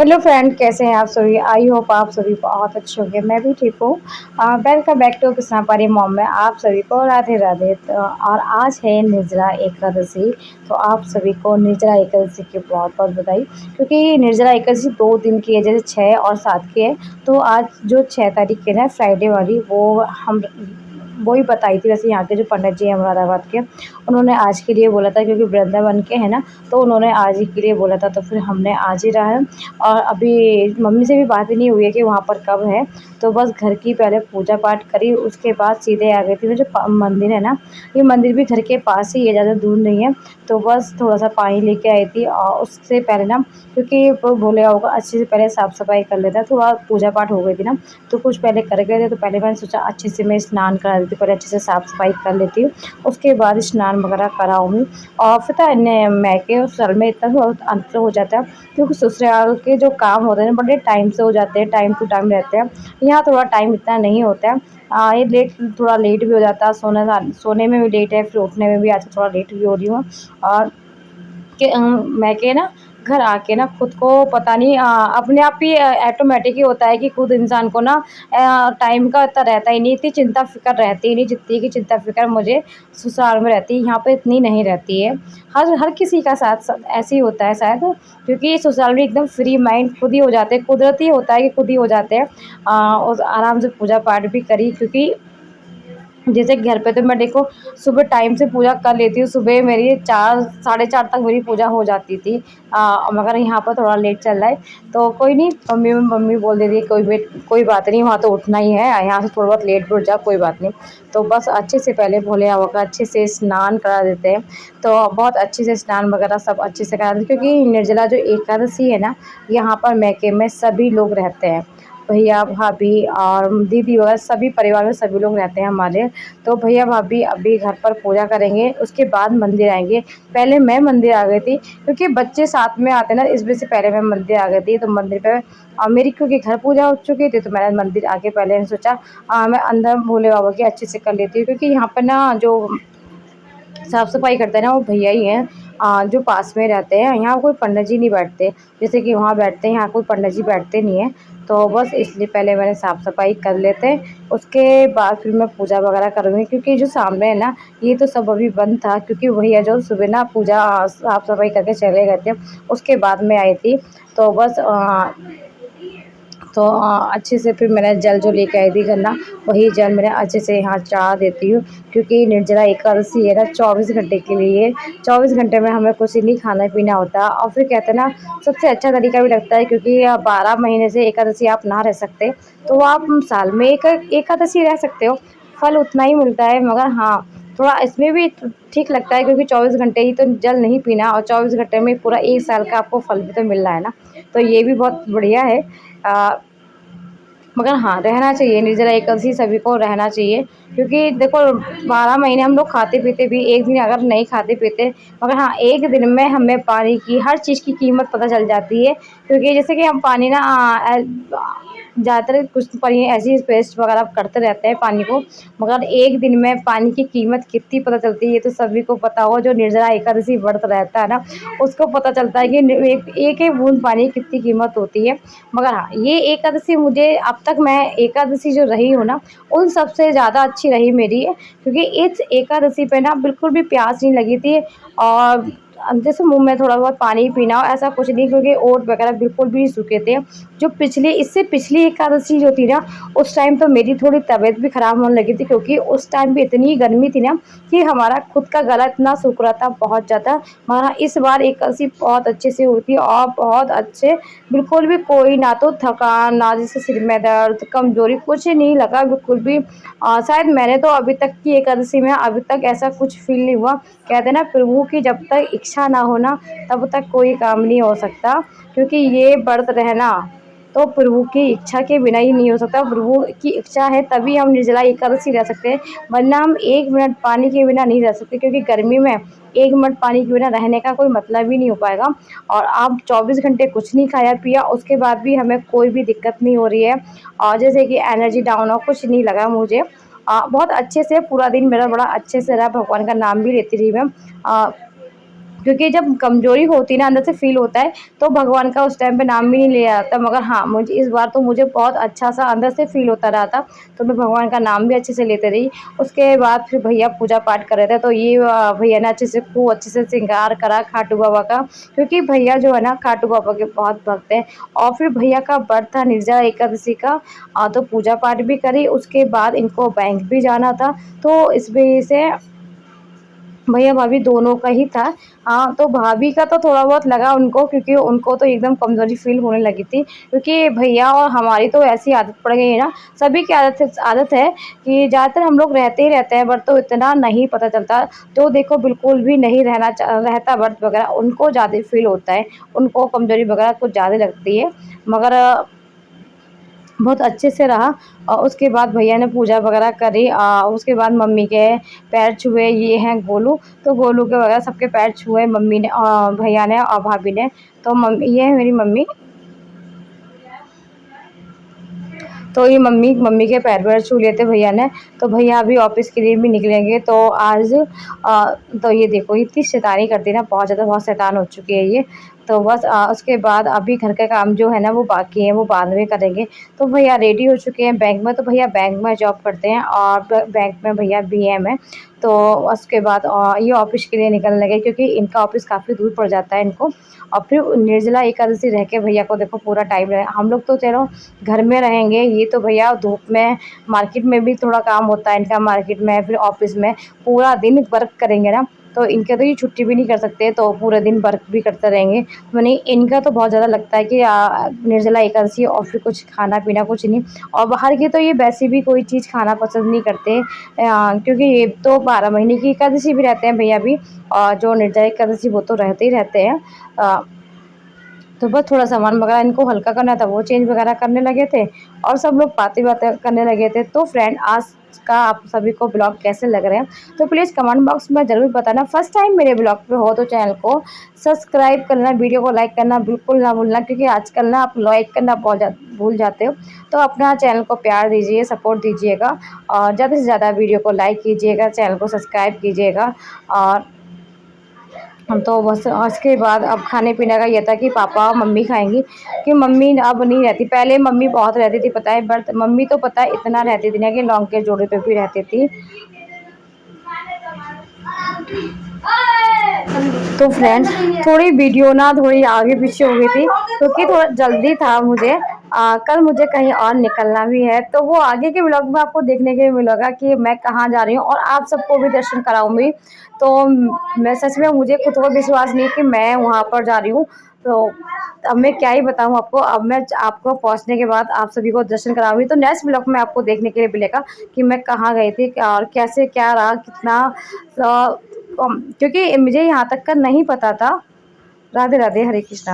Hello friend, कैसे हैं आप सभी? आई होप आप सभी बहुत अच्छे होंगे। मैं भी ठीक हूँ। वेलकम बैक टू कृष्णा पारी मॉम में आप सभी को राधे राधे। और आज है निर्जला एकादशी। तो आप सभी को निर्जला एकादशी की बहुत बहुत बधाई, क्योंकि निर्जला एकादशी 2 दिन की है, जैसे 6 और 7 की है। तो आज जो 6 तारीख की है ना, फ्राइडे वाली, वो हम वही बताई थी। वैसे यहाँ के जो पंडित जी हैं मुरादाबाद के, उन्होंने आज के लिए बोला था, क्योंकि वृंदावन के हैं ना, तो उन्होंने आज ही के लिए बोला था। तो फिर हमने आज ही रहा है। और अभी मम्मी से भी बात ही नहीं हुई है कि वहाँ पर कब है। तो बस घर की पहले पूजा पाठ करी, उसके बाद सीधे आ गई थी। वो जो मंदिर है ना, ये मंदिर भी घर के पास ही है, ज़्यादा दूर नहीं है। तो बस थोड़ा सा पानी लेके आई थी, और उससे पहले ना, क्योंकि वो बोले होगा अच्छे से पहले साफ़ सफाई कर लेता है। थोड़ा पूजा पाठ हो गई थी ना, तो कुछ पहले कर गए थे। तो पहले मैंने सोचा अच्छे से मैं स्नान करा देती हूँ, पहले अच्छे से साफ़ सफाई कर लेती हूँ, उसके बाद स्नान वगैरह कराऊँगी। और पता है मैके और सर में इतना बहुत अंतर हो जाता है, क्योंकि ससुराल के जो काम होते हैं ना, बड़े टाइम से हो जाते हैं, टाइम टू टाइम रहते हैं। यहाँ थोड़ा टाइम इतना नहीं होता है। ये थोड़ा लेट भी हो जाता है, सोने में भी लेट है, फिर उठने में भी आजकल थोड़ा लेट भी हो रही हूँ। और मैं के ना घर आके ना खुद को पता नहीं, अपने आप ही ऑटोमेटिक ही होता है कि खुद इंसान को ना टाइम का इतना रहता ही नहीं, इतनी चिंता फिक्र रहती ही नहीं जितनी की चिंता फिक्र मुझे ससुराल में रहती है। यहाँ पे इतनी नहीं रहती है। हर हर किसी का साथ सब ऐसे ही होता है शायद, क्योंकि ससुराल में एकदम फ्री माइंड खुद ही हो जाते हैं, कुदरती होता है कि खुद ही हो जाते हैं। और आराम से पूजा पाठ भी करी, क्योंकि जैसे घर पे तो मैं देखो सुबह टाइम से पूजा कर लेती हूँ। सुबह मेरी 4 साढ़े 4 तक मेरी पूजा हो जाती थी। मगर यहाँ पर थोड़ा लेट चल रहा है। तो कोई नहीं, मम्मी बोल देती है कोई बात नहीं, वहाँ तो उठना ही है, यहाँ से थोड़ा बहुत लेट भी उठ जाओ, कोई बात नहीं। तो बस अच्छे से पहले भोले बाबा का अच्छे से स्नान करा देते हैं। तो बहुत अच्छे से स्नान वगैरह सब अच्छे से करा देते हैं, क्योंकि निर्जला जो एकादशी है ना, यहाँ पर मैके में सभी लोग रहते हैं। भैया भाभी और दीदी वगैरह सभी परिवार में सभी लोग रहते हैं हमारे। तो भैया भाभी अभी घर पर पूजा करेंगे, उसके बाद मंदिर आएंगे। पहले मैं मंदिर आ गई थी, क्योंकि बच्चे साथ में आते ना, इस वजह से पहले मैं मंदिर आ गई थी। तो मंदिर पे मेरी क्योंकि घर पूजा हो चुकी थी, तो मैंने मंदिर आके पहले सोचा मैं अंदर भोले बाबा की अच्छे से कर लेती हूँ, क्योंकि यहाँ पर ना जो साफ सफाई करते हैं ना, वो भैया ही हैं, जो पास में रहते हैं। यहाँ कोई पंडित जी नहीं बैठते, जैसे कि वहाँ बैठते हैं, यहाँ कोई पंडित जी बैठते नहीं है। तो बस इसलिए पहले मैंने साफ़ सफाई कर लेते हैं, उसके बाद फिर मैं पूजा वगैरह करूँगी। क्योंकि जो सामने है ना, ये तो सब अभी बंद था, क्योंकि भैया जो सुबह ना पूजा साफ़ सफाई करके चले गए थे, उसके बाद में आई थी। तो बस अच्छे से फिर मैंने जल जो लेके आई थी घर ना, वही जल मैंने अच्छे से यहाँ चढ़ा देती हूँ। क्योंकि निर्जला एकादशी है ना, 24 घंटे के लिए, 24 घंटे में हमें कुछ नहीं खाना पीना होता। और फिर कहते हैं ना, सबसे अच्छा तरीका भी लगता है, क्योंकि 12 महीने से एकादशी आप ना रह सकते, तो आप साल में एक एकादशी रह सकते हो। फल उतना ही मिलता है, मगर हाँ, थोड़ा इसमें भी ठीक लगता है, क्योंकि 24 घंटे ही तो जल नहीं पीना, और 24 घंटे में पूरा 1 साल का आपको फल भी तो मिल रहा है ना। तो ये भी बहुत बढ़िया है। अ, मगर हाँ, रहना चाहिए, निर्जला एकादशी सभी को रहना चाहिए। क्योंकि देखो 12 महीने हम लोग खाते पीते भी, एक दिन अगर नहीं खाते पीते, मगर हाँ, एक दिन में हमें पानी की हर चीज़ की कीमत पता चल जाती है। क्योंकि जैसे कि हम पानी ना ज़्यादातर कुछ पनी ऐसी पेस्ट वगैरह करते रहते हैं पानी को, मगर एक दिन में पानी की कीमत कितनी पता चलती है, ये तो सभी को पता होगा। जो निर्जला एकादशी व्रत रहता है ना, उसको पता चलता है कि एक एक बूंद पानी की कितनी कीमत होती है। मगर हाँ, ये एकादशी मुझे अब तक, मैं एकादशी जो रही हूँ ना, उन सबसे ज़्यादा अच्छी रही मेरी है। क्योंकि इस एकादशी पे ना बिल्कुल भी प्यास नहीं लगी थी। और जैसे मुँह में थोड़ा बहुत पानी पीना हो, ऐसा कुछ नहीं, क्योंकि ओंठ वगैरह बिल्कुल भी नहीं सूखे थे। जो इससे पिछली एकादशी जो थी ना, उस टाइम तो मेरी थोड़ी तबीयत भी ख़राब होने लगी थी, क्योंकि उस टाइम भी इतनी गर्मी थी ना, कि हमारा खुद का गला इतना सूख रहा था बहुत ज़्यादा। मगर हाँ, इस बार एकादशी बहुत अच्छे से हुई थी, और बहुत अच्छे, बिल्कुल भी कोई ना तो थकान, ना जैसे सिर में दर्द, कमज़ोरी, कुछ नहीं लगा बिल्कुल भी। शायद मैंने तो अभी तक की एकादशी में अभी तक ऐसा कुछ फ़ील नहीं हुआ। कहते हैं ना, प्रभु की जब तक इच्छा ना हो ना, तब तक कोई काम नहीं हो सकता। क्योंकि ये व्रत रहना तो प्रभु की इच्छा के बिना ही नहीं हो सकता। प्रभु की इच्छा है तभी हम निर्जला एकादशी रह सकते हैं, वरना हम 1 मिनट पानी के बिना नहीं रह सकते। क्योंकि गर्मी में 1 मिनट पानी के बिना रहने का कोई मतलब ही नहीं हो पाएगा। और आप 24 घंटे कुछ नहीं खाया पिया, उसके बाद भी हमें कोई भी दिक्कत नहीं हो रही है, और जैसे कि एनर्जी डाउन हो, कुछ नहीं लगा मुझे। बहुत अच्छे से पूरा दिन मेरा बड़ा अच्छे से रहा, भगवान का नाम भी लेती रही मैं। क्योंकि जब कमज़ोरी होती है ना, अंदर से फ़ील होता है, तो भगवान का उस टाइम पे नाम भी नहीं लिया जाता। मगर हाँ, मुझे इस बार तो मुझे बहुत अच्छा-सा अंदर से फ़ील होता रहा था, तो मैं भगवान का नाम भी अच्छे से लेते रही। उसके बाद फिर भैया पूजा-पाठ कर रहे थे, तो ये भैया ने खूब अच्छे से श्रृंगार करा खाटू बाबा का, क्योंकि भैया जो है ना खाटू बाबा के बहुत भक्त हैं। और फिर भैया का व्रत था निर्जला एकादशी का, तो पूजा-पाठ भी करी, उसके बाद इनको बैंक भी जाना था, तो इस वजह से भैया-भाभी दोनों का ही था। हाँ, तो भाभी का तो थोड़ा बहुत लगा उनको, क्योंकि उनको तो एकदम कमज़ोरी फ़ील होने लगी थी, क्योंकि भैया और हमारी तो ऐसी आदत पड़ गई है ना, सभी की आदत है कि ज़्यादातर हम लोग रहते ही रहते हैं व्रत, तो इतना नहीं पता चलता। जो देखो बिल्कुल भी नहीं रहता व्रत वगैरह, उनको ज़्यादा फ़ील होता है, उनको कमज़ोरी वगैरह कुछ ज़्यादा लगती है। मगर बहुत अच्छे से रहा। और उसके बाद भैया ने पूजा वगैरह करी, उसके बाद मम्मी के पैर छुए, ये हैं गोलू, तो गोलू के वगैरह सबके पैर छुए मम्मी ने, भैया ने और भाभी ने। तो ये है मेरी मम्मी। तो ये मम्मी के पैर-वैर छू लिए थे भैया ने, तो भैया अभी ऑफ़िस के लिए भी निकलेंगे। तो आज तो ये देखो इतनी शैतानी करती है ना, बहुत ज़्यादा, बहुत शैतान हो चुकी है ये। तो बस उसके बाद अभी घर का काम जो है ना वो बाकी है, वो बाद में करेंगे। तो भैया रेडी हो चुके हैं बैंक में, तो भैया बैंक में जॉब करते हैं और बैंक में भैया बीएम हैं। तो उसके बाद ये ऑफ़िस के लिए निकलने लगे, क्योंकि इनका ऑफ़िस काफ़ी दूर पड़ जाता है इनको। और फिर निर्जला एकादशी रह के भैया को देखो पूरा टाइम रहे, हम लोग तो चलो घर में रहेंगे, ये तो भैया धूप में मार्केट में भी थोड़ा काम होता है इनका, मार्केट में फिर ऑफिस में पूरा दिन वर्क करेंगे ना, तो इनके तो ये छुट्टी भी नहीं कर सकते, तो पूरे दिन वर्क भी करते रहेंगे। मैंने इनका तो बहुत ज़्यादा लगता है कि निर्जला एकादशी और फिर कुछ खाना पीना कुछ नहीं। और बाहर की तो ये वैसे भी कोई चीज़ खाना पसंद नहीं करते, क्योंकि ये तो 12 महीने की एकादशी भी रहते हैं भैया भी, और जो निर्जला एकादशी वो तो रहते ही रहते हैं। तो बस थोड़ा सामान वगैरह इनको हल्का करना था, वो चेंज वगैरह करने लगे थे, और सब लोग बातें-वातें करने लगे थे। तो फ्रेंड, आज का आप सभी को ब्लॉग कैसे लग रहे हैं, तो प्लीज़ कमेंट बॉक्स में ज़रूर बताना। फर्स्ट टाइम मेरे ब्लॉग पे हो तो चैनल को सब्सक्राइब करना, वीडियो को लाइक करना बिल्कुल ना भूलना, क्योंकि आजकल ना आप लाइक करना बहुत भूल जाते हो। तो अपना चैनल को प्यार दीजिए, सपोर्ट दीजिएगा, और ज़्यादा से ज़्यादा वीडियो को लाइक कीजिएगा, चैनल को सब्सक्राइब कीजिएगा। और हम तो बस उसके बाद अब खाने-पीने का ये था कि पापा और मम्मी खाएँगी, कि मम्मी अब नहीं रहती। पहले मम्मी बहुत रहती थी, पता है, बट मम्मी तो पता है इतना रहती थी ना कि लौंग के जोड़े पे भी रहती थी। तो फ्रेंड्स, थोड़ी वीडियो ना थोड़ी आगे पीछे हो गई थी, क्योंकि थोड़ा जल्दी था मुझे। कल मुझे कहीं और निकलना भी है, तो वो आगे के ब्लॉग में आपको देखने के लिए मिलेगा कि मैं कहाँ जा रही हूँ, और आप सबको भी दर्शन कराऊंगी। तो मैं सच में, मुझे खुद को विश्वास नहीं कि मैं वहाँ पर जा रही हूँ। तो अब मैं क्या ही बताऊँ आपको, अब मैं आपको पहुँचने के बाद आप सभी को दर्शन कराऊंगी। तो नेक्स्ट ब्लॉग में आपको देखने के लिए मिलेगा कि मैं कहाँ गई थी और कैसे क्या रहा, कितना, क्योंकि मुझे यहाँ तक का नहीं पता था। राधे राधे, हरे कृष्णा।